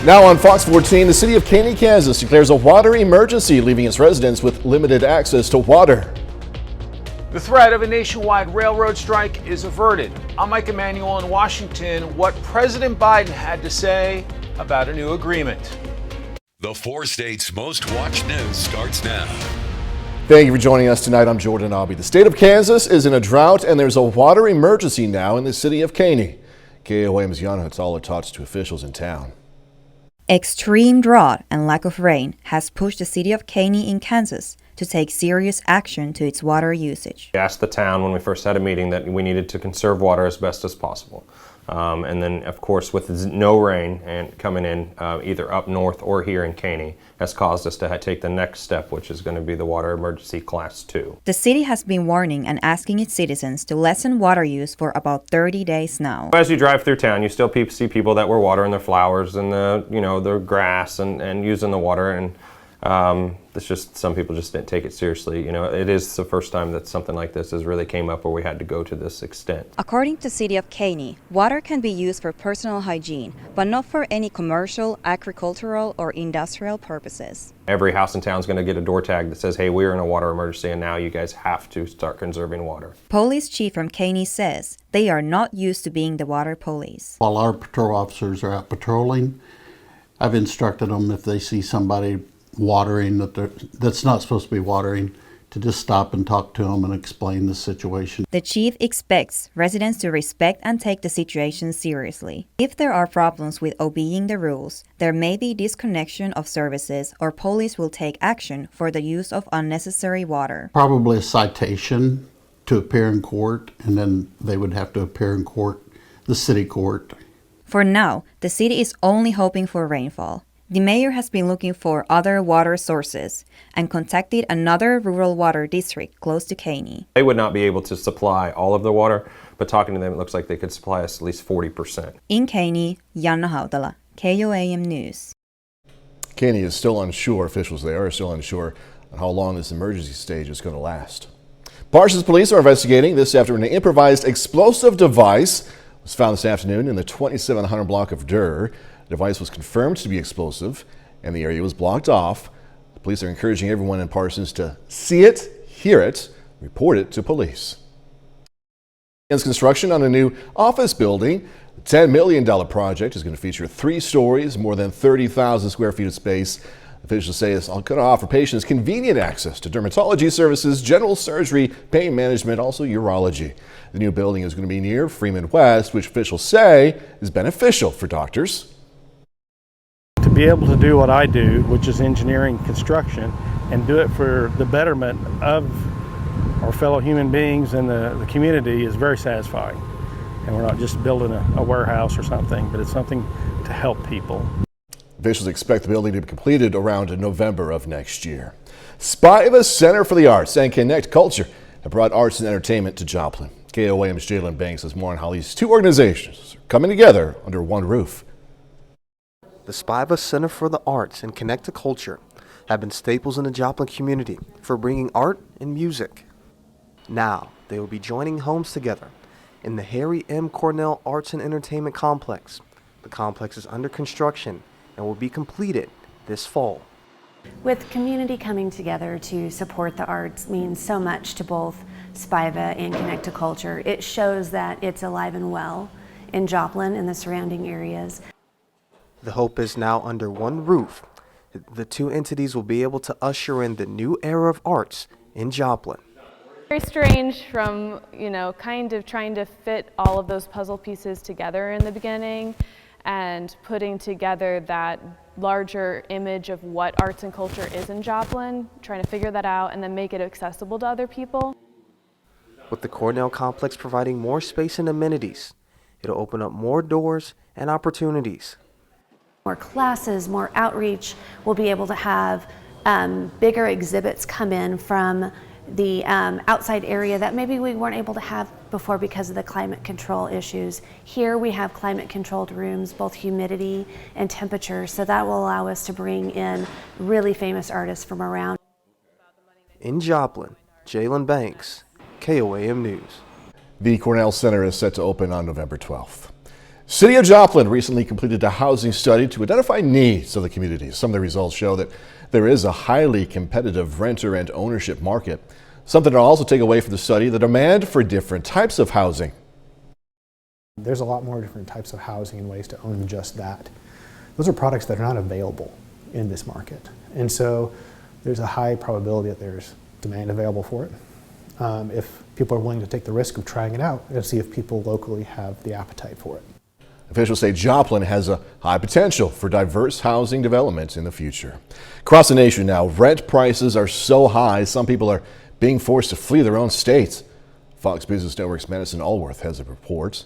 Now on Fox 14, the city of Caney, Kansas declares a water emergency, leaving its residents with limited access to water. The threat of a nationwide railroad strike is averted. I'm Mike Emanuel in Washington. What President Biden had to say about a new agreement. The 4 states' most watched news starts now. Thank you for joining us tonight. I'm Jordan Albee. The state of Kansas is in a drought and there's a water emergency now in the city of Caney. KOAM's Yana Hatala talks to officials in town. Extreme drought and lack of rain has pushed the city of Caney in Kansas to take serious action to its water usage. We asked the town when we first had a meeting that we needed to conserve water as best as possible. And then, of course, with no rain and coming in either up north or here in Caney has caused us to take the next step, which is going to be the water emergency class 2. The city has been warning and asking its citizens to lessen water use for about 30 days now. As you drive through town, you still see people that were watering their flowers and the grass and using the water, and it's just some people just didn't take it seriously. It is the first time that something like this has really came up where we had to go to this extent. According to the city of Caney, water can be used for personal hygiene, but not for any commercial, agricultural, or industrial purposes. Every house in town is going to get a door tag that says, hey, we're in a water emergency and now you guys have to start conserving water. Police chief from Caney says they are not used to being the water police. While our patrol officers are out patrolling, I've instructed them if they see somebody watering that's not supposed to be watering, to just stop and talk to them and explain the situation. The chief expects residents to respect and take the situation seriously. If there are problems with obeying the rules, there may be disconnection of services or police will take action for the use of unnecessary water. Probably a citation to appear in court, and then they would have to appear in court, the city court. For now, the city is only hoping for rainfall. The mayor has been looking for other water sources and contacted another rural water district close to Caney. They would not be able to supply all of the water, but talking to them, it looks like they could supply us at least 40%. In Caney, Yana Hatala, KOAM News. Caney is still unsure, officials there are still unsure on how long this emergency stage is going to last. Parsons police are investigating this after an improvised explosive device was found this afternoon in the 2700 block of Durr. The device was confirmed to be explosive and the area was blocked off. The police are encouraging everyone in Parsons to see it, hear it, report it to police. Construction on a new office building. The $10 million project is going to feature 3 stories, more than 30,000 square feet of space. Officials say it's going to offer patients convenient access to dermatology services, general surgery, pain management, also urology. The new building is going to be near Freeman West, which officials say is beneficial for doctors. To be able to do what I do, which is engineering construction, and do it for the betterment of our fellow human beings and the community is very satisfying. And we're not just building a warehouse or something, but it's something to help people. Officials expect the building to be completed around November of next year. Spiva Center for the Arts and Connect Culture have brought arts and entertainment to Joplin. KOAM's Jalen Banks has more on how these 2 organizations are coming together under one roof. The Spiva Center for the Arts and Connect to Culture have been staples in the Joplin community for bringing art and music. Now, they will be joining homes together in the Harry M. Cornell Arts and Entertainment Complex. The complex is under construction and will be completed this fall. With community coming together to support the arts means so much to both Spiva and Connect to Culture. It shows that it's alive and well in Joplin and the surrounding areas. The hope is now under one roof. The 2 entities will be able to usher in the new era of arts in Joplin. Very strange from, kind of trying to fit all of those puzzle pieces together in the beginning and putting together that larger image of what arts and culture is in Joplin, trying to figure that out and then make it accessible to other people. With the Cornell complex providing more space and amenities, it'll open up more doors and opportunities. More classes, more outreach. We'll be able to have bigger exhibits come in from the outside area that maybe we weren't able to have before because of the climate control issues. Here we have climate controlled rooms, both humidity and temperature, so that will allow us to bring in really famous artists from around. In Joplin, Jalen Banks, KOAM News. The Cornell Center is set to open on November 12th. City of Joplin recently completed a housing study to identify needs of the community. Some of the results show that there is a highly competitive renter and ownership market. Something to also take away from the study, the demand for different types of housing. There's a lot more different types of housing and ways to own just that. Those are products that are not available in this market. And so there's a high probability that there's demand available for it. If people are willing to take the risk of trying it out and see if people locally have the appetite for it. Officials say Joplin has a high potential for diverse housing development in the future. Across the nation now, rent prices are so high, some people are being forced to flee their own states. Fox Business Network's Madison Allworth has a report.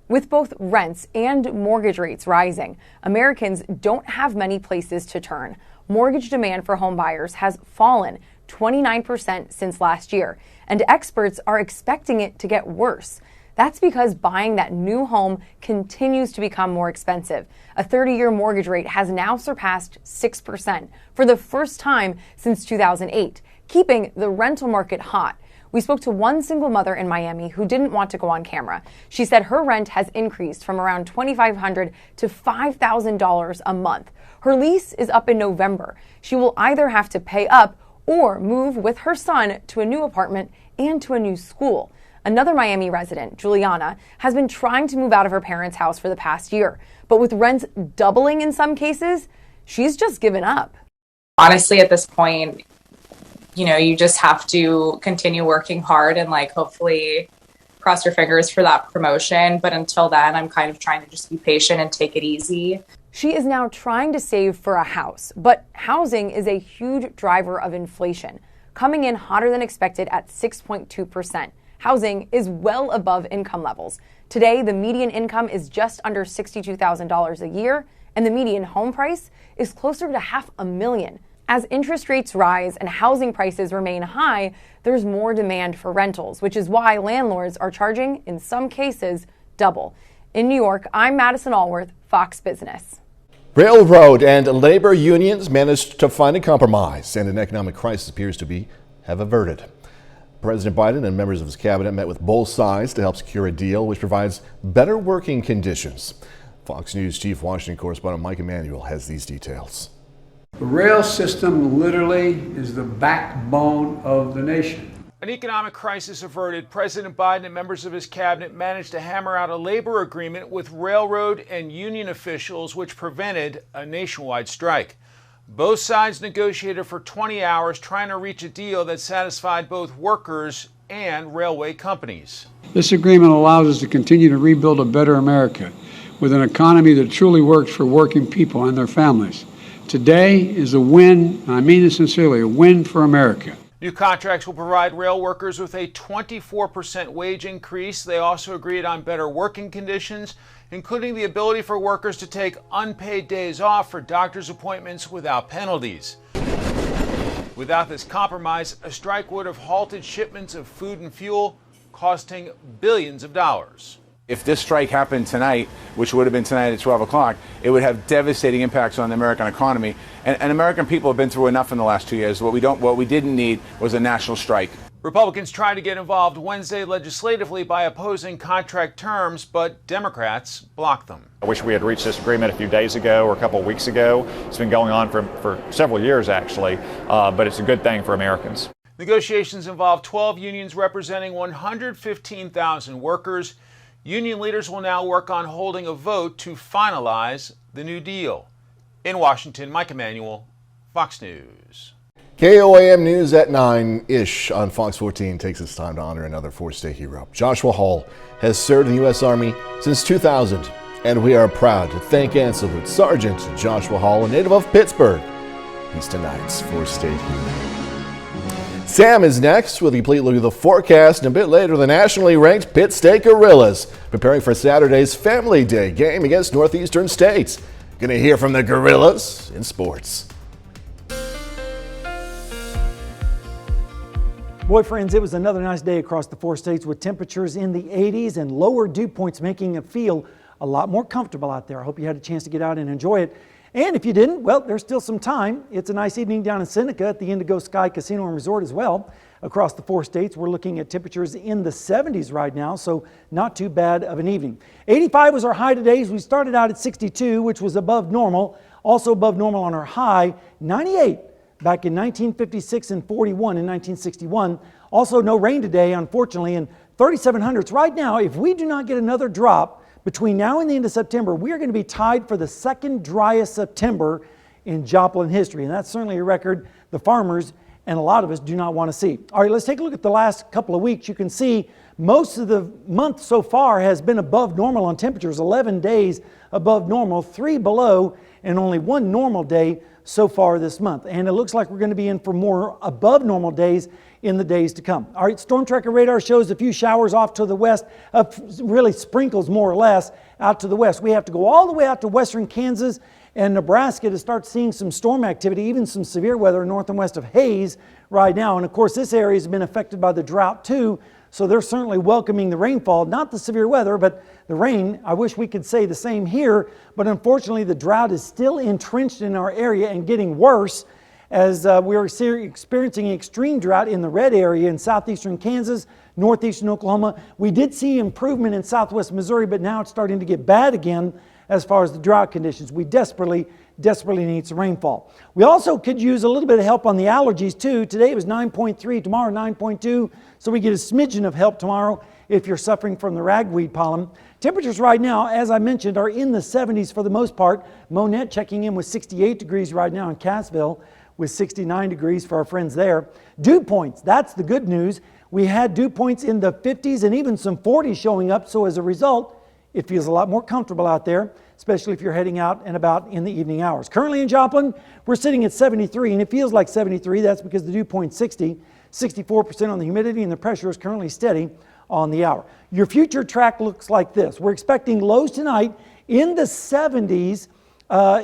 With both rents and mortgage rates rising, Americans don't have many places to turn. Mortgage demand for home buyers has fallen 29% since last year, and experts are expecting it to get worse. That's because buying that new home continues to become more expensive. A 30-year mortgage rate has now surpassed 6% for the first time since 2008, keeping the rental market hot. We spoke to one single mother in Miami who didn't want to go on camera. She said her rent has increased from around $2,500 to $5,000 a month. Her lease is up in November. She will either have to pay up or move with her son to a new apartment and to a new school. Another Miami resident, Juliana, has been trying to move out of her parents' house for the past year. But with rents doubling in some cases, she's just given up. Honestly, at this point, you just have to continue working hard and hopefully cross your fingers for that promotion. But until then, I'm kind of trying to just be patient and take it easy. She is now trying to save for a house, but housing is a huge driver of inflation, coming in hotter than expected at 6.2%. Housing is well above income levels. Today, the median income is just under $62,000 a year, and the median home price is closer to $500,000. As interest rates rise and housing prices remain high, there's more demand for rentals, which is why landlords are charging, in some cases, double. In New York, I'm Madison Allworth, Fox Business. Railroad and labor unions managed to find a compromise, and an economic crisis appears to have averted. President Biden and members of his cabinet met with both sides to help secure a deal which provides better working conditions. Fox News Chief Washington correspondent Mike Emanuel has these details. The rail system literally is the backbone of the nation. An economic crisis averted, President Biden and members of his cabinet managed to hammer out a labor agreement with railroad and union officials which prevented a nationwide strike. Both sides negotiated for 20 hours trying to reach a deal that satisfied both workers and railway companies. This agreement allows us to continue to rebuild a better America with an economy that truly works for working people and their families. Today is a win, and I mean this sincerely, a win for America. New contracts will provide rail workers with a 24% wage increase. They also agreed on better working conditions, including the ability for workers to take unpaid days off for doctor's appointments without penalties. Without this compromise, a strike would have halted shipments of food and fuel, costing billions of dollars. If this strike happened tonight, which would have been tonight at 12 o'clock, it would have devastating impacts on the American economy. And American people have been through enough in the last 2 years. What we didn't need was a national strike. Republicans tried to get involved Wednesday legislatively by opposing contract terms, but Democrats blocked them. I wish we had reached this agreement a few days ago or a couple of weeks ago. It's been going on for several years, actually, but it's a good thing for Americans. Negotiations involve 12 unions representing 115,000 workers. Union leaders will now work on holding a vote to finalize the new deal. In Washington, Mike Emanuel, Fox News. KOAM News at 9-ish on Fox 14 takes its time to honor another four-state hero. Joshua Hall has served in the U.S. Army since 2000, and we are proud to thank and salute Sergeant Joshua Hall, a native of Pittsburgh. He's tonight's four-state hero. Sam is next with a complete look at the forecast, and a bit later, the nationally ranked Pitt State Gorillas preparing for Saturday's Family Day game against Northeastern States. Gonna hear from the Gorillas in sports. Boy, friends, it was another nice day across the four states with temperatures in the 80s and lower dew points making it feel a lot more comfortable out there. I hope you had a chance to get out and enjoy it. And if you didn't, well, there's still some time. It's a nice evening down in Seneca at the Indigo Sky Casino and Resort as well. Across the 4 states, we're looking at temperatures in the 70s right now, so not too bad of an evening. 85 was our high today as we started out at 62, which was above normal, also above normal on our high. 98 back in 1956 and 41 in 1961. Also no rain today, unfortunately, and 3,700s. Right now, if we do not get another drop between now and the end of September, we are going to be tied for the second driest September in Joplin history, and that's certainly a record the farmers and a lot of us do not want to see. All right, let's take a look at the last couple of weeks. You can see most of the month so far has been above normal on temperatures, 11 days above normal, 3 below, and only 1 normal day so far this month. And it looks like we're going to be in for more above normal days in the days to come. All right, storm tracker radar shows a few showers off to the west, really sprinkles more or less out to the west. We have to go all the way out to western Kansas and Nebraska to start seeing some storm activity, even some severe weather north and west of Hayes right now. And of course, this area has been affected by the drought too, so they're certainly welcoming the rainfall, not the severe weather, but the rain. I wish we could say the same here, but unfortunately the drought is still entrenched in our area and getting worse as we're experiencing extreme drought in the red area in southeastern Kansas, northeastern Oklahoma. We did see improvement in southwest Missouri, but now it's starting to get bad again as far as the drought conditions. We desperately need some rainfall. We also could use a little bit of help on the allergies too. Today it was 9.3, tomorrow 9.2, so we get a smidgen of help tomorrow if you're suffering from the ragweed pollen. Temperatures right now, as I mentioned, are in the 70s for the most part. Monette checking in with 68 degrees right now in Cassville, with 69 degrees for our friends there. Dew points, that's the good news. We had dew points in the 50s and even some 40s showing up, so as a result, it feels a lot more comfortable out there, especially if you're heading out and about in the evening hours. Currently in Joplin, we're sitting at 73, and it feels like 73. That's because the dew point's 60, 64% on the humidity, and the pressure is currently steady on the hour. Your future track looks like this. We're expecting lows tonight in the 70s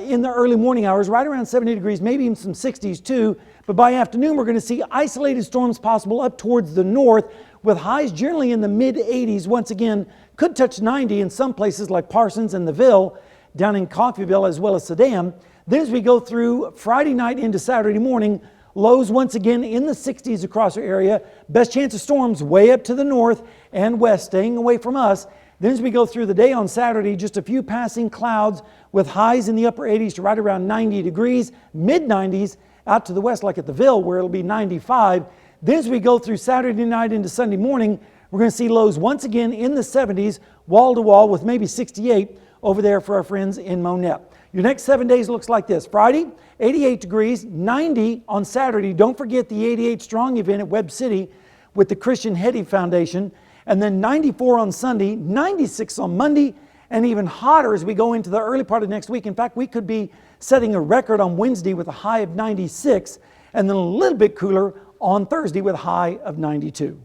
in the early morning hours, right around 70 degrees, maybe even some 60s too. But by afternoon, we're going to see isolated storms possible up towards the north, with highs generally in the mid-80s. Once again, could touch 90 in some places like Parsons and the Ville, down in Coffeyville as well as Sedan. Then as we go through Friday night into Saturday morning, lows once again in the 60s across our area. Best chance of storms way up to the north and west, staying away from us. Then as we go through the day on Saturday, just a few passing clouds with highs in the upper 80s to right around 90 degrees, mid-90s out to the west like at the Ville where it'll be 95. Then as we go through Saturday night into Sunday morning, we're going to see lows once again in the 70s, wall to wall with maybe 68 over there for our friends in Monette. Your next 7 days looks like this. Friday, 88 degrees, 90 on Saturday. Don't forget the 88 Strong event at Webb City with the Christian Hetty Foundation. And then 94 on Sunday, 96 on Monday, and even hotter as we go into the early part of next week. In fact, we could be setting a record on Wednesday with a high of 96, and then a little bit cooler on Thursday with a high of 92.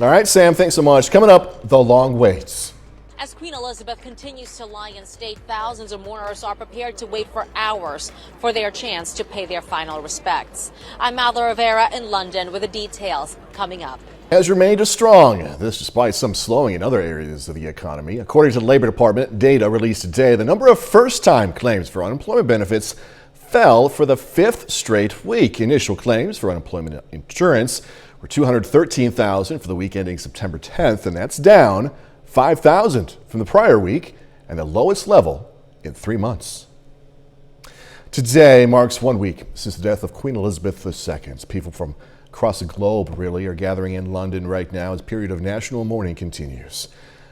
All right, Sam, thanks so much. Coming up, the long waits. As Queen Elizabeth continues to lie in state, thousands of mourners are prepared to wait for hours for their chance to pay their final respects. I'm Mallory Rivera in London with the details coming up. Has remained strong, this despite some slowing in other areas of the economy. According to the Labor Department data released today, the number of first-time claims for unemployment benefits fell for the 5th straight week. Initial claims for unemployment insurance were 213,000 for the week ending September 10th, and that's down 5,000 from the prior week and the lowest level in 3 months. Today marks 1 week since the death of Queen Elizabeth II. People from across the globe really are gathering in London right now as a period of national mourning continues.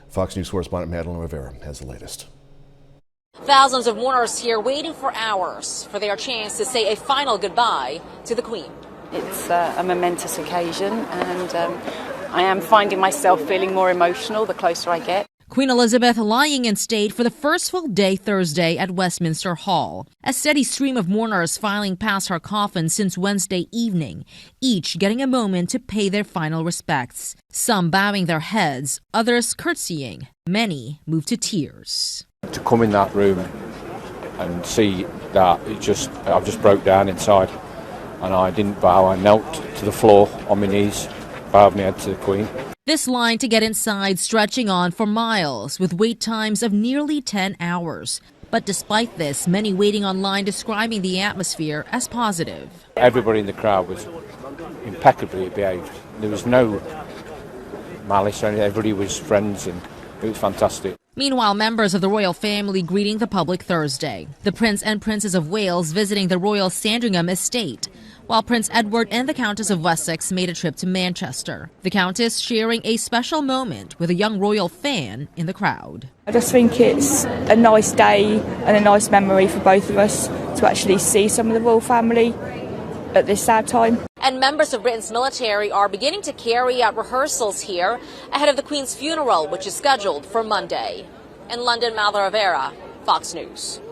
Fox News correspondent Madeline Rivera has the latest. Thousands of mourners here waiting for hours for their chance to say a final goodbye to the Queen. It's a momentous occasion, and I am finding myself feeling more emotional the closer I get. Queen Elizabeth lying in state for the first full day Thursday at Westminster Hall. A steady stream of mourners filing past her coffin since Wednesday evening, each getting a moment to pay their final respects. Some bowing their heads, others curtsying. Many moved to tears. To come in that room and see that, I just broke down inside. And I didn't bow, I knelt to the floor on my knees, bowed my head to the Queen. This line to get inside stretching on for miles with wait times of nearly 10 hours. But despite this, many waiting online describing the atmosphere as positive. Everybody in the crowd was impeccably behaved. There was no malice or anything. Everybody was friends and it was fantastic. Meanwhile, members of the royal family greeting the public Thursday. The Prince and Princess of Wales visiting the royal Sandringham estate, while Prince Edward and the Countess of Wessex made a trip to Manchester. The Countess sharing a special moment with a young royal fan in the crowd. I just think it's a nice day and a nice memory for both of us to actually see some of the royal family at this sad time. And members of Britain's military are beginning to carry out rehearsals here ahead of the Queen's funeral, which is scheduled for Monday. In London, Malva Rivera, Fox News.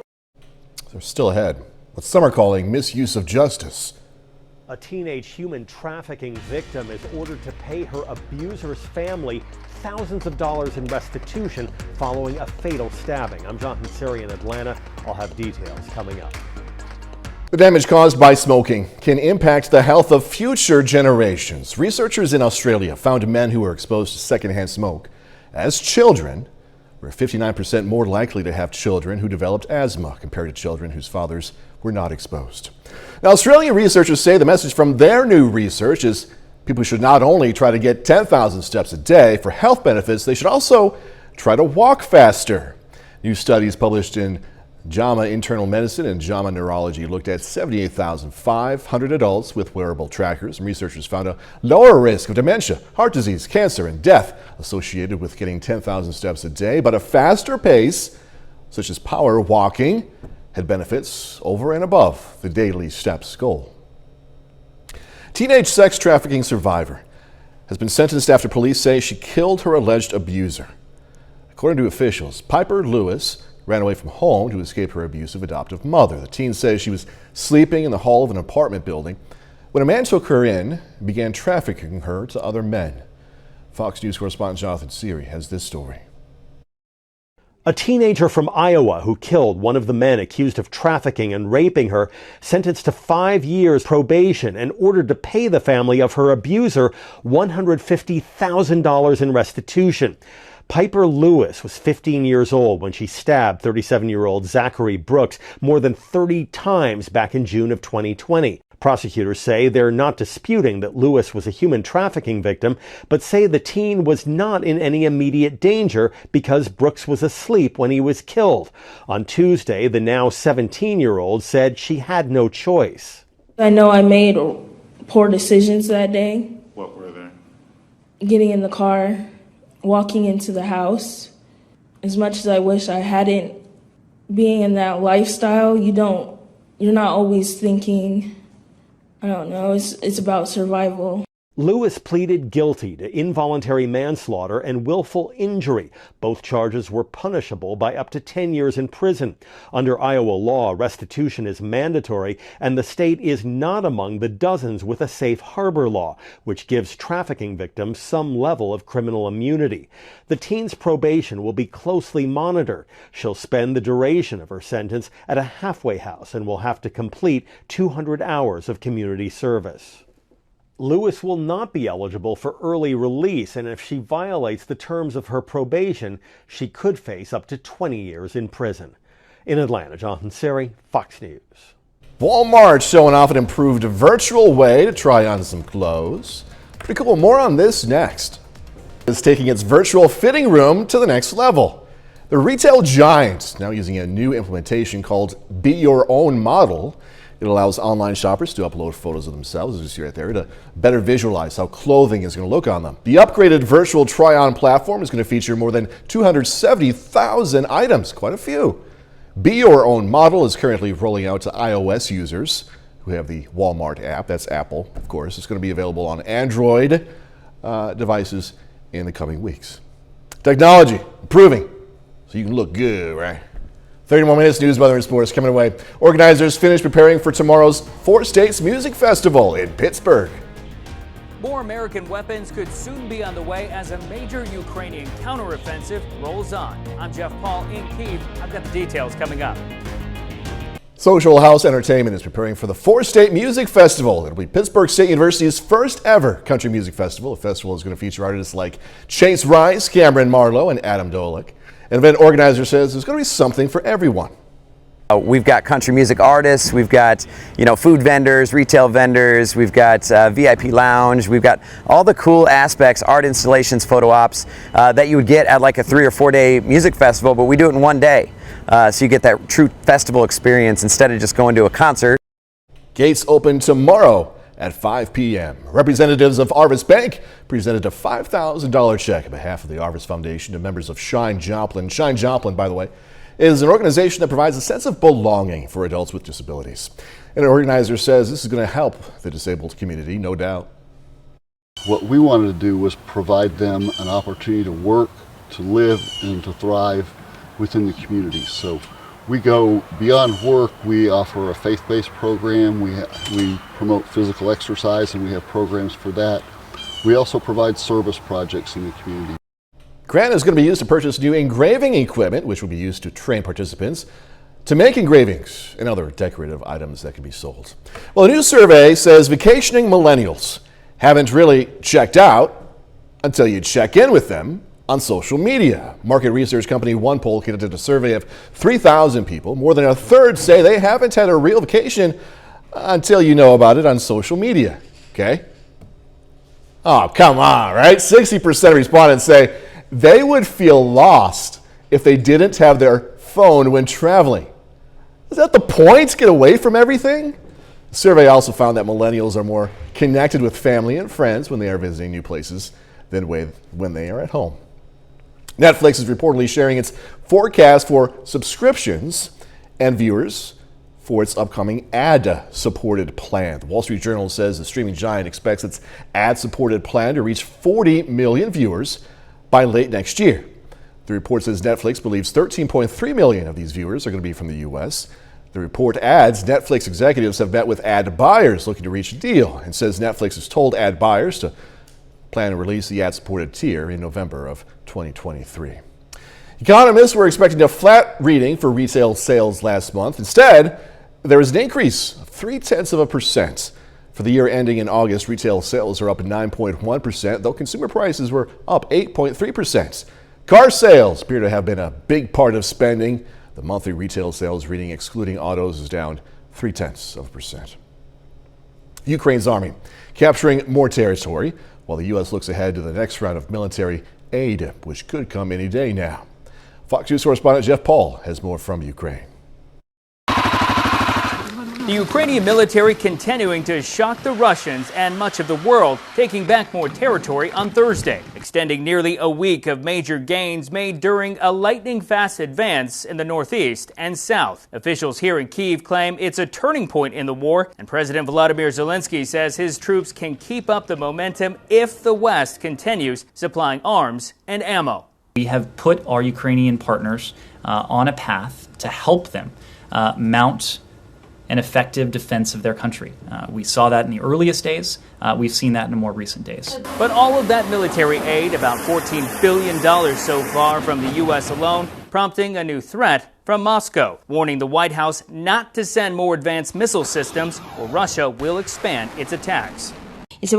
They're still ahead. What some are calling misuse of justice. A teenage human trafficking victim is ordered to pay her abuser's family thousands of dollars in restitution following a fatal stabbing. I'm Jonathan Siri in Atlanta. I'll have details coming up. The damage caused by smoking can impact the health of future generations. Researchers in Australia found men who were exposed to secondhand smoke as children were 59% more likely to have children who developed asthma compared to children whose fathers were not exposed. Now, Australian researchers say the message from their new research is people should not only try to get 10,000 steps a day for health benefits, they should also try to walk faster. New studies published in JAMA Internal Medicine and JAMA Neurology looked at 78,500 adults with wearable trackers, and researchers found a lower risk of dementia, heart disease, cancer, and death associated with getting 10,000 steps a day, but a faster pace, such as power walking, had benefits over and above the daily steps goal. Teenage sex trafficking survivor has been sentenced after police say she killed her alleged abuser. According to officials, Piper Lewis ran away from home to escape her abusive adoptive mother. The teen says she was sleeping in the hall of an apartment building when a man took her in and began trafficking her to other men. Fox News correspondent Jonathan Siri has this story. A teenager from Iowa who killed one of the men accused of trafficking and raping her, sentenced to 5 years probation and ordered to pay the family of her abuser $150,000 in restitution. Piper Lewis was 15 years old when she stabbed 37-year-old Zachary Brooks more than 30 times back in June of 2020. Prosecutors say they're not disputing that Lewis was a human trafficking victim, but say the teen was not in any immediate danger because Brooks was asleep when he was killed. On Tuesday, the now 17-year-old said she had no choice. I know I made poor decisions that day. What were they? Getting in the car, walking into the house. As much as I wish I hadn't, being in that lifestyle, you're not always thinking, I don't know, it's about survival. Lewis pleaded guilty to involuntary manslaughter and willful injury. Both charges were punishable by up to 10 years in prison. Under Iowa law, restitution is mandatory, and the state is not among the dozens with a safe harbor law, which gives trafficking victims some level of criminal immunity. The teen's probation will be closely monitored. She'll spend the duration of her sentence at a halfway house and will have to complete 200 hours of community service. Lewis will not be eligible for early release, and if she violates the terms of her probation, she could face up to 20 years in prison. In Atlanta, Jonathan Siri, Fox News. Walmart showing off an improved virtual way to try on some clothes. Pretty cool. More on this next. It's taking its virtual fitting room to the next level. The retail giant now using a new implementation called Be Your Own Model. It allows online shoppers to upload photos of themselves, as you see right there, to better visualize how clothing is going to look on them. The upgraded virtual try-on platform is going to feature more than 270,000 items, quite a few. Be Your Own Model is currently rolling out to iOS users who have the Walmart app. That's Apple, of course. It's going to be available on Android devices in the coming weeks. Technology improving so you can look good, right? 30 more minutes, news, weather, and sports coming away. Organizers finish preparing for tomorrow's Four States Music Festival in Pittsburgh. More American weapons could soon be on the way as a major Ukrainian counteroffensive rolls on. I'm Jeff Paul in Kyiv. I've got the details coming up. Social House Entertainment is preparing for the Four State Music Festival. It'll be Pittsburgh State University's first ever country music festival. The festival is going to feature artists like Chase Rice, Cameron Marlowe, and Adam Dolick. An event organizer says there's going to be something for everyone. We've got country music artists, we've got food vendors, retail vendors, we've got VIP lounge, we've got all the cool aspects, art installations, photo ops that you would get at like a 3 or 4 day music festival, but we do it in one day. So you get that true festival experience instead of just going to a concert. Gates open tomorrow at 5 p.m. Representatives of Arvis Bank presented a $5,000 check on behalf of the Arvis Foundation to members of Shine Joplin. Shine Joplin, by the way, is an organization that provides a sense of belonging for adults with disabilities. And an organizer says this is going to help the disabled community, no doubt. What we wanted to do was provide them an opportunity to work, to live, and to thrive within the community. So we go beyond work. We offer a faith-based program. We promote physical exercise, and we have programs for that. We also provide service projects in the community. Grant is going to be used to purchase new engraving equipment, which will be used to train participants to make engravings and other decorative items that can be sold. Well, a new survey says vacationing millennials haven't really checked out until you check in with them on social media. Market research company OnePoll conducted a survey of 3,000 people. More than a third say they haven't had a real vacation until you know about it on social media. Okay? Oh, come on, right? 60% of respondents say they would feel lost if they didn't have their phone when traveling. Is that the point? Get away from everything? The survey also found that millennials are more connected with family and friends when they are visiting new places than when they are at home. Netflix is reportedly sharing its forecast for subscriptions and viewers for its upcoming ad-supported plan. The Wall Street Journal says the streaming giant expects its ad-supported plan to reach 40 million viewers by late next year. The report says Netflix believes 13.3 million of these viewers are going to be from the U.S. The report adds Netflix executives have met with ad buyers looking to reach a deal, and says Netflix has told ad buyers to plan to release the ad-supported tier in November of 2023. Economists were expecting a flat reading for retail sales last month. Instead, there was an increase of 0.3%. For the year ending in August, retail sales are up 9.1%, though consumer prices were up 8.3%. Car sales appear to have been a big part of spending. The monthly retail sales reading, excluding autos, is down 0.3%. Ukraine's army capturing more territory, while the U.S. looks ahead to the next round of military aid, which could come any day now. Fox News correspondent Jeff Paul has more from Ukraine. The Ukrainian military continuing to shock the Russians and much of the world, taking back more territory on Thursday, extending nearly a week of major gains made during a lightning-fast advance in the northeast and south. Officials here in Kyiv claim it's a turning point in the war, and President Volodymyr Zelensky says his troops can keep up the momentum if the West continues supplying arms and ammo. We have put our Ukrainian partners on a path to help them mount an effective defense of their country. We saw that in the earliest days. We've seen that in the more recent days. But all of that military aid, about $14 billion so far from the U.S. alone, prompting a new threat from Moscow, warning the White House not to send more advanced missile systems or Russia will expand its attacks. If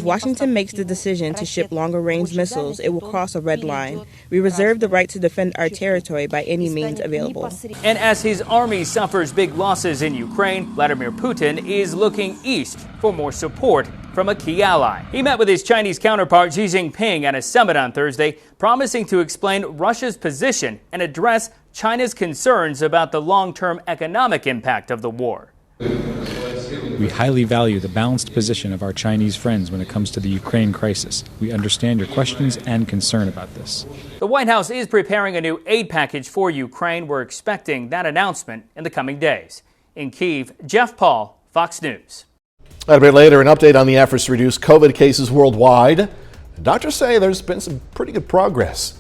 Washington makes the decision to ship longer-range missiles, it will cross a red line. We reserve the right to defend our territory by any means available. And as his army suffers big losses in Ukraine, Vladimir Putin is looking east for more support from a key ally. He met with his Chinese counterpart Xi Jinping at a summit on Thursday, promising to explain Russia's position and address China's concerns about the long-term economic impact of the war. We highly value the balanced position of our Chinese friends when it comes to the Ukraine crisis. We understand your questions and concern about this. The White House is preparing a new aid package for Ukraine. We're expecting that announcement in the coming days. In Kyiv, Jeff Paul, Fox News. A bit later, an update on the efforts to reduce COVID cases worldwide. Doctors say there's been some pretty good progress.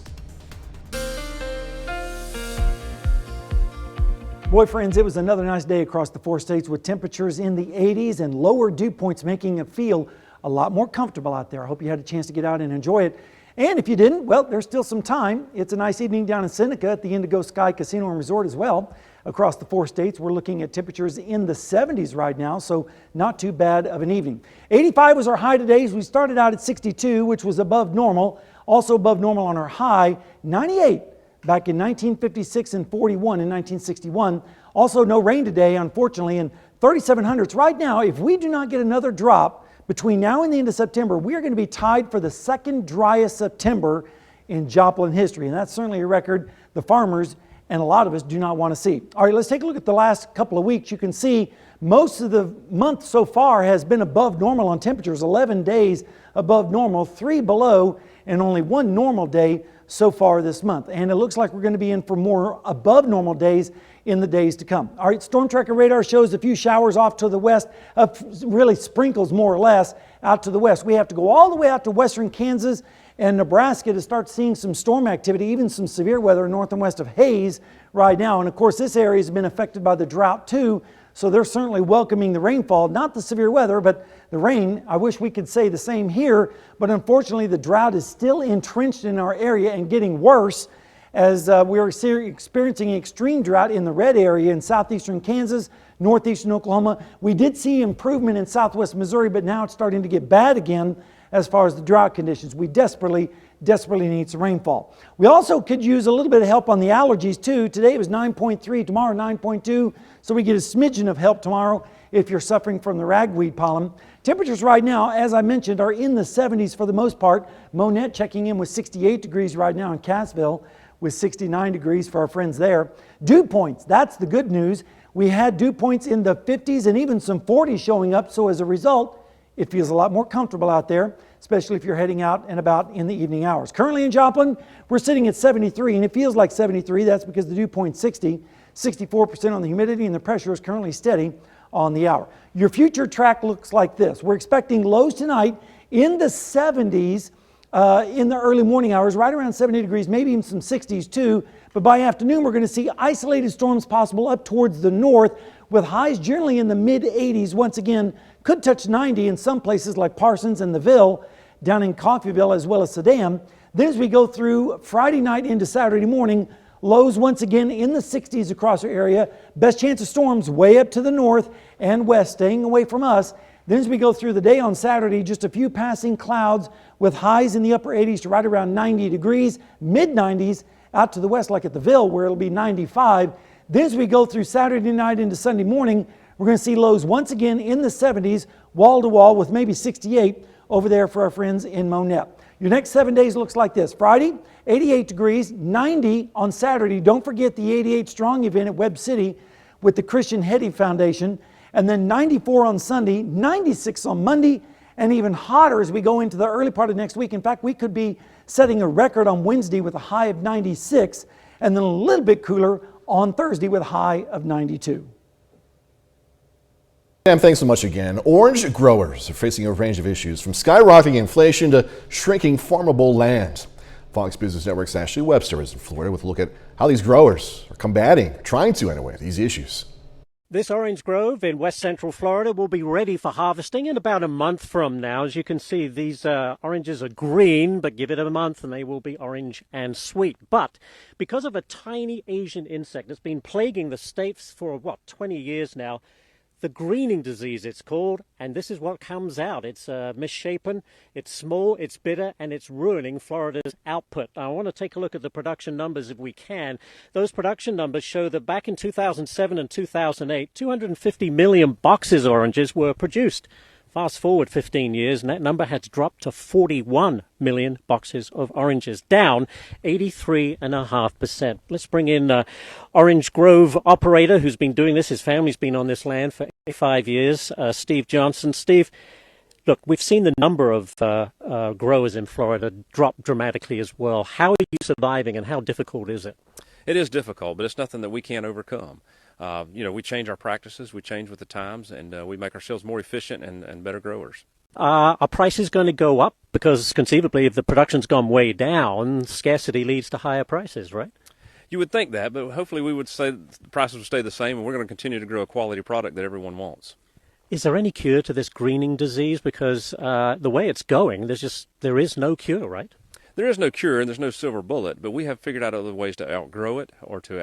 Boy, friends, it was another nice day across the 4 states with temperatures in the 80s and lower dew points, making it feel a lot more comfortable out there. I hope you had a chance to get out and enjoy it. And if you didn't, well, there's still some time. It's a nice evening down in Seneca at the Indigo Sky Casino and Resort as well. Across the 4 states, we're looking at temperatures in the 70s right now, so not too bad of an evening. 85 was our high today as we started out at 62, which was above normal. Also above normal on our high, 98. back in 1956 and 41 in 1961. Also no rain today, unfortunately, and 3,700s. Right now, if we do not get another drop between now and the end of September, we are going to be tied for the second driest September in Joplin history. And that's certainly a record the farmers and a lot of us do not want to see. All right, let's take a look at the last couple of weeks. You can see most of the month so far has been above normal on temperatures, 11 days above normal, 3 below, and only 1 normal day so far this month. And it looks like we're going to be in for more above normal days in the days to come. All right, storm tracker radar shows a few showers off to the west, really sprinkles more or less out to the west. We have to go all the way out to western Kansas and Nebraska to start seeing some storm activity, even some severe weather north and west of Hayes right now. And of course, this area has been affected by the drought too, so they're certainly welcoming the rainfall, not the severe weather, but the rain. I wish we could say the same here, but unfortunately the drought is still entrenched in our area and getting worse as we are experiencing extreme drought in the red area in southeastern Kansas, northeastern Oklahoma. We did see improvement in southwest Missouri, but now it's starting to get bad again as far as the drought conditions. We desperately need some rainfall. We also could use a little bit of help on the allergies too. Today it was 9.3, tomorrow 9.2, so we get a smidgen of help tomorrow if you're suffering from the ragweed pollen. Temperatures right now, as I mentioned, are in the 70s for the most part. Monette checking in with 68 degrees right now in Cassville, with 69 degrees for our friends there. Dew points, that's the good news. We had dew points in the 50s and even some 40s showing up, so as a result, it feels a lot more comfortable out there, especially if you're heading out and about in the evening hours. Currently in Joplin, we're sitting at 73, and it feels like 73. That's because the dew point's 60, 64% on the humidity, and the pressure is currently steady on the hour. Your future track looks like this. We're expecting lows tonight in the 70s in the early morning hours, right around 70 degrees, maybe even some 60s too. But by afternoon, we're going to see isolated storms possible up towards the north, with highs generally in the mid-80s. Once again, could touch 90 in some places like Parsons and the Ville, down in Coffeyville as well as Sedan. Then as we go through Friday night into Saturday morning, lows once again in the 60s across our area. Best chance of storms way up to the north and west, staying away from us. Then as we go through the day on Saturday, just a few passing clouds with highs in the upper 80s to right around 90 degrees, mid-90s out to the west like at the Ville where it'll be 95. Then as we go through Saturday night into Sunday morning, we're going to see lows once again in the 70s, wall to wall with maybe 68 over there for our friends in Monette. Your next 7 days looks like this. Friday, 88 degrees, 90 on Saturday. Don't forget the 88 Strong event at Webb City with the Christian Hetty Foundation. And then 94 on Sunday, 96 on Monday, and even hotter as we go into the early part of next week. In fact, we could be setting a record on Wednesday with a high of 96, and then a little bit cooler on Thursday with a high of 92. Sam, thanks so much again. Orange growers are facing a range of issues, from skyrocketing inflation to shrinking farmable land. Fox Business Network's Ashley Webster is in Florida with a look at how these growers are trying to anyway, these issues. This orange grove in west central Florida will be ready for harvesting in about a month from now. As you can see, these oranges are green, but give it a month and they will be orange and sweet. But because of a tiny Asian insect that's been plaguing the states for, 20 years now, the greening disease it's called, and this is what comes out. It's misshapen, it's small, it's bitter, and it's ruining Florida's output. Now, I want to take a look at the production numbers if we can. Those production numbers show that back in 2007 and 2008, 250 million boxes of oranges were produced. Fast forward 15 years, and that number has dropped to 41 million boxes of oranges, down 83.5%. Let's bring in Orange Grove operator who's been doing this. His family's been on this land for 5 years, Steve Johnson. Steve, look, we've seen the number of growers in Florida drop dramatically as well. How are you surviving, and how difficult is it? It is difficult, but it's nothing that we can't overcome. We change our practices, we change with the times, and we make ourselves more efficient and better growers. Are prices going to go up? Because conceivably, if the production's gone way down, scarcity leads to higher prices, right? You would think that, but hopefully we would say the prices would stay the same, and we're going to continue to grow a quality product that everyone wants. Is there any cure to this greening disease? Because the way it's going, there is no cure, right? There is no cure and there's no silver bullet, but we have figured out other ways to outgrow it or to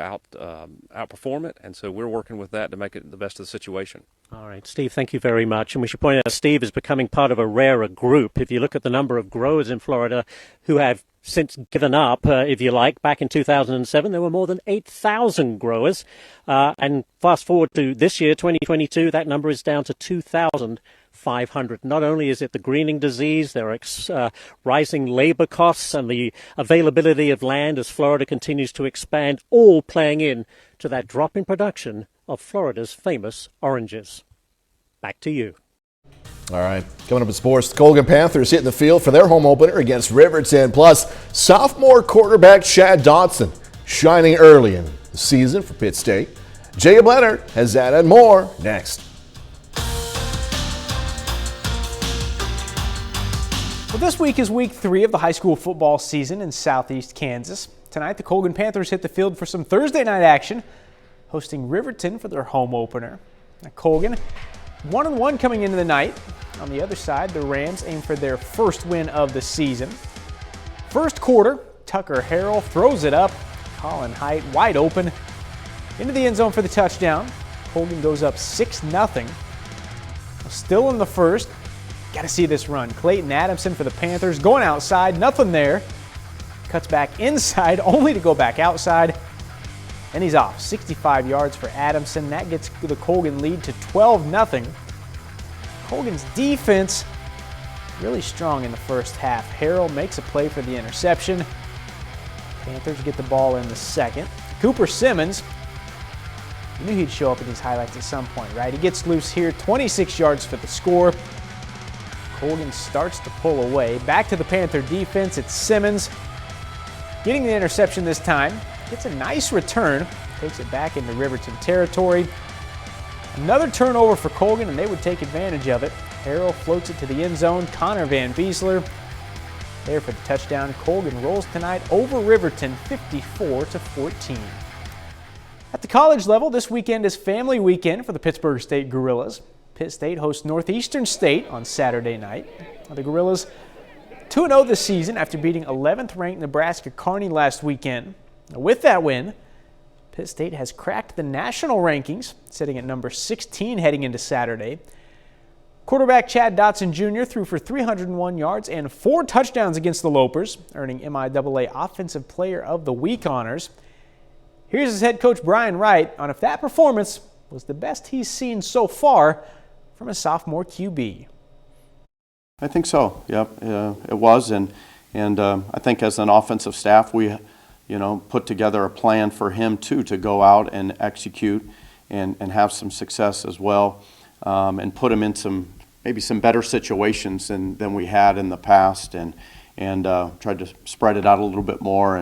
outperform it, and so we're working with that to make it the best of the situation. All right, Steve, thank you very much. And we should point out Steve is becoming part of a rarer group. If you look at the number of growers in Florida who have since given up, if you like. Back in 2007, there were more than 8,000 growers. And fast forward to this year, 2022, that number is down to 2,500. Not only is it the greening disease, there are rising labor costs and the availability of land as Florida continues to expand, all playing in to that drop in production of Florida's famous oranges. Back to you. All right, coming up in sports, the Colgan Panthers hitting the field for their home opener against Riverton. Plus, sophomore quarterback Chad Dotson shining early in the season for Pitt State. Jacob Leonard has that and more next. Well, this week is week 3 of the high school football season in southeast Kansas. Tonight, the Colgan Panthers hit the field for some Thursday night action, hosting Riverton for their home opener. Now, Colgan 1-1 coming into the night. On the other side, the Rams aim for their first win of the season. First quarter, Tucker Harrell throws it up. Colin Height wide open into the end zone for the touchdown. Colgan goes up 6-0. Still in the first. Got to see this run. Clayton Adamson for the Panthers going outside. Nothing there. Cuts back inside only to go back outside. And he's off. 65 yards for Adamson. That gets the Colgan lead to 12-0. Colgan's defense really strong in the first half. Harrell makes a play for the interception. Panthers get the ball in the second. Cooper Simmons, you knew he'd show up in these highlights at some point, right? He gets loose here, 26 yards for the score. Colgan starts to pull away. Back to the Panther defense. It's Simmons getting the interception this time. Gets a nice return, takes it back into Riverton territory. Another turnover for Colgan, and they would take advantage of it. Harrell floats it to the end zone. Connor Van Biesler there for the touchdown. Colgan rolls tonight over Riverton 54-14. At the college level, this weekend is family weekend for the Pittsburgh State Gorillas. Pitt State hosts Northeastern State on Saturday night. The Gorillas 2-0 this season after beating 11th-ranked Nebraska Kearney last weekend. With that win, Pitt State has cracked the national rankings, sitting at number 16 heading into Saturday. Quarterback Chad Dotson Jr. threw for 301 yards and 4 touchdowns against the Lopers, earning MIAA Offensive Player of the Week honors. Here's his head coach Brian Wright on if that performance was the best he's seen so far from a sophomore QB. I think so. Yep, it was, and I think as an offensive staff, we, put together a plan for him too to go out and execute and have some success as well, and put him in maybe some better situations than we had in the past, and tried to spread it out a little bit more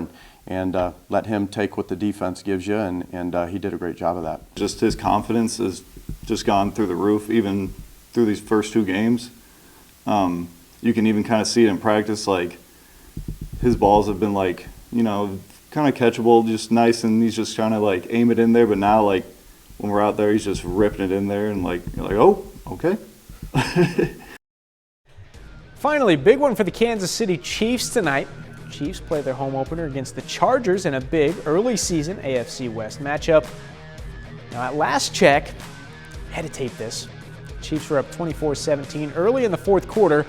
and let him take what the defense gives you, and he did a great job of that. Just his confidence has just gone through the roof, even through these first 2 games. You can even kind of see it in practice, like his balls have been like, kind of catchable, just nice, and he's just trying to like aim it in there, but now like when we're out there, he's just ripping it in there, and you're like, oh, okay. Finally, big one for the Kansas City Chiefs tonight. Chiefs play their home opener against the Chargers in a big early season AFC West matchup. Now at last check, had to tape this. Chiefs were up 24-17 early in the fourth quarter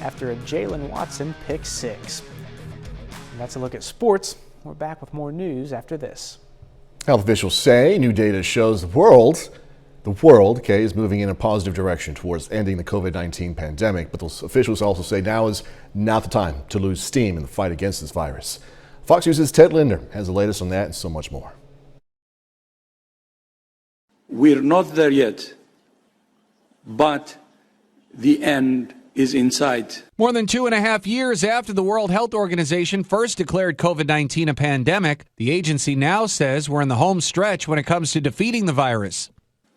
after a Jalen Watson pick 6. And that's a look at sports. We're back with more news after this. Health officials say new data shows the world, is moving in a positive direction towards ending the COVID-19 pandemic. But those officials also say now is not the time to lose steam in the fight against this virus. Fox News' Ted Linder has the latest on that and so much more. We're not there yet, but the end is in sight. More than 2.5 years after the World Health Organization first declared COVID-19 a pandemic, the agency now says we're in the home stretch when it comes to defeating the virus.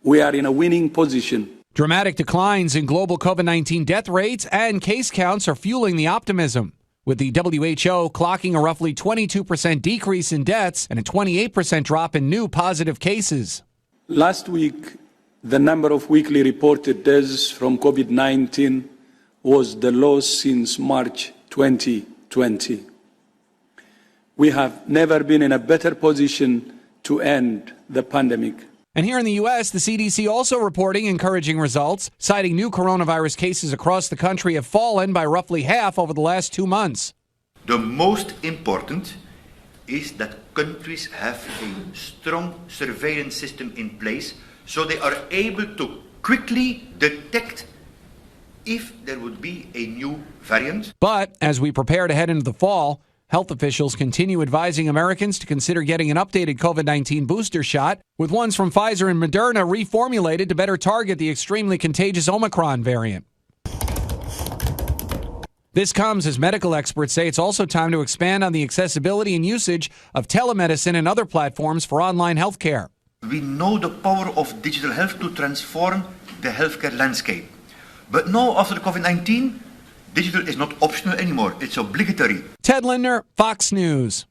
We are in a winning position. Dramatic declines in global COVID-19 death rates and case counts are fueling the optimism, with the WHO clocking a roughly 22% decrease in deaths and a 28% drop in new positive cases. Last week, the number of weekly reported deaths from COVID-19 was the lowest since March 2020. We have never been in a better position to end the pandemic. And here in the U.S., the CDC also reporting encouraging results, citing new coronavirus cases across the country have fallen by roughly half over the last 2 months. The most important is that countries have a strong surveillance system in place so they are able to quickly detect if there would be a new variant. But as we prepare to head into the fall, health officials continue advising Americans to consider getting an updated COVID-19 booster shot, with ones from Pfizer and Moderna reformulated to better target the extremely contagious Omicron variant. This comes as medical experts say it's also time to expand on the accessibility and usage of telemedicine and other platforms for online healthcare. We know the power of digital health to transform the healthcare landscape. But now, after the COVID-19, digital is not optional anymore. It's obligatory. Ted Lindner, Fox News.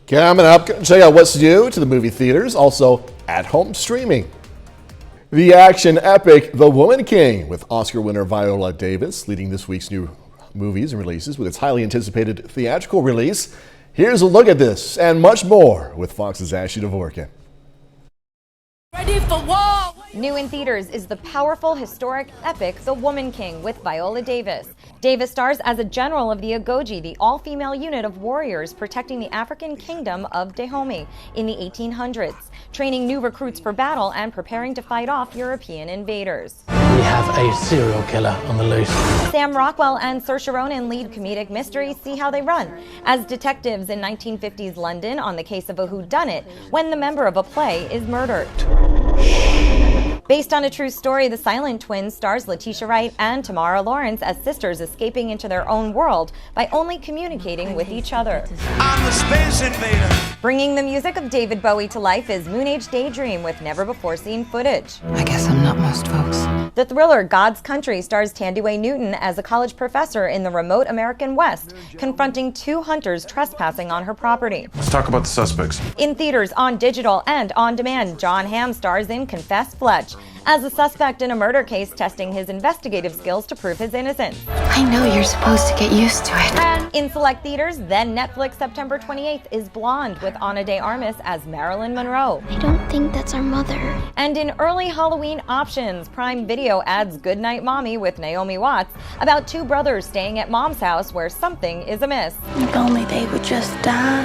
Coming up, check out what's new to the movie theaters, also at-home streaming. The action epic The Woman King, with Oscar winner Viola Davis leading this week's new movies and releases with its highly anticipated theatrical release. Here's a look at this and much more with Fox's Ashley Dvorkin. Ready for war! New in theaters is the powerful, historic epic The Woman King with Viola Davis. Davis stars as a general of the Agoji, the all-female unit of warriors protecting the African kingdom of Dahomey in the 1800s, training new recruits for battle and preparing to fight off European invaders. We have a serial killer on the loose. Sam Rockwell and Saoirse Ronan lead comedic mystery See How They Run as detectives in 1950s London on the case of a whodunit when the member of a play is murdered. Based on a true story, The Silent Twins stars Letitia Wright and Tamara Lawrence as sisters escaping into their own world by only communicating with each other. I'm the space invader. Bringing the music of David Bowie to life is Moon Age Daydream with never-before-seen footage. I guess I'm not most folks. The thriller God's Country stars Tandiway Newton as a college professor in the remote American West, confronting two hunters trespassing on her property. Let's talk about the suspects. In theaters, on digital, and on demand, John Hamm stars in Confess Fletch as a suspect in a murder case testing his investigative skills to prove his innocence. I know you're supposed to get used to it. And in select theaters, then Netflix September 28th is Blonde with Ana de Armas as Marilyn Monroe. I don't think that's our mother. And in early Halloween options, Prime Video adds Goodnight Mommy with Naomi Watts about two brothers staying at mom's house where something is amiss. If only they would just die.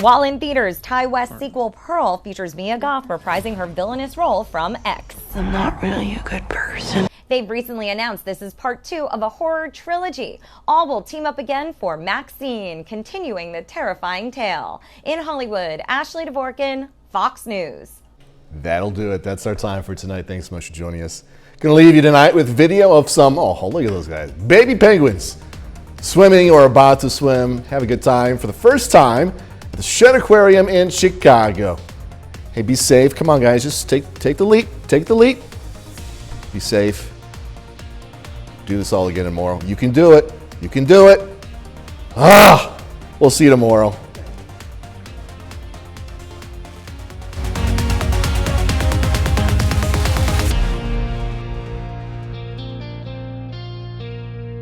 While in theaters, Ty West sequel Pearl features Mia Goth reprising her villainous role from X. I'm not really a good person. They've recently announced this is part 2 of a horror trilogy. All will team up again for Maxine, continuing the terrifying tale. In Hollywood, Ashley Dvorkin, Fox News. That'll do it. That's our time for tonight. Thanks so much for joining us. Gonna leave you tonight with video of some, oh, look at those guys, baby penguins swimming or about to swim. Have a good time for the first time at the Shed Aquarium in Chicago. Hey, be safe. Come on, guys, just take the leap. Take the leap. Be safe. Do this all again tomorrow. You can do it. You can do it. We'll see you tomorrow.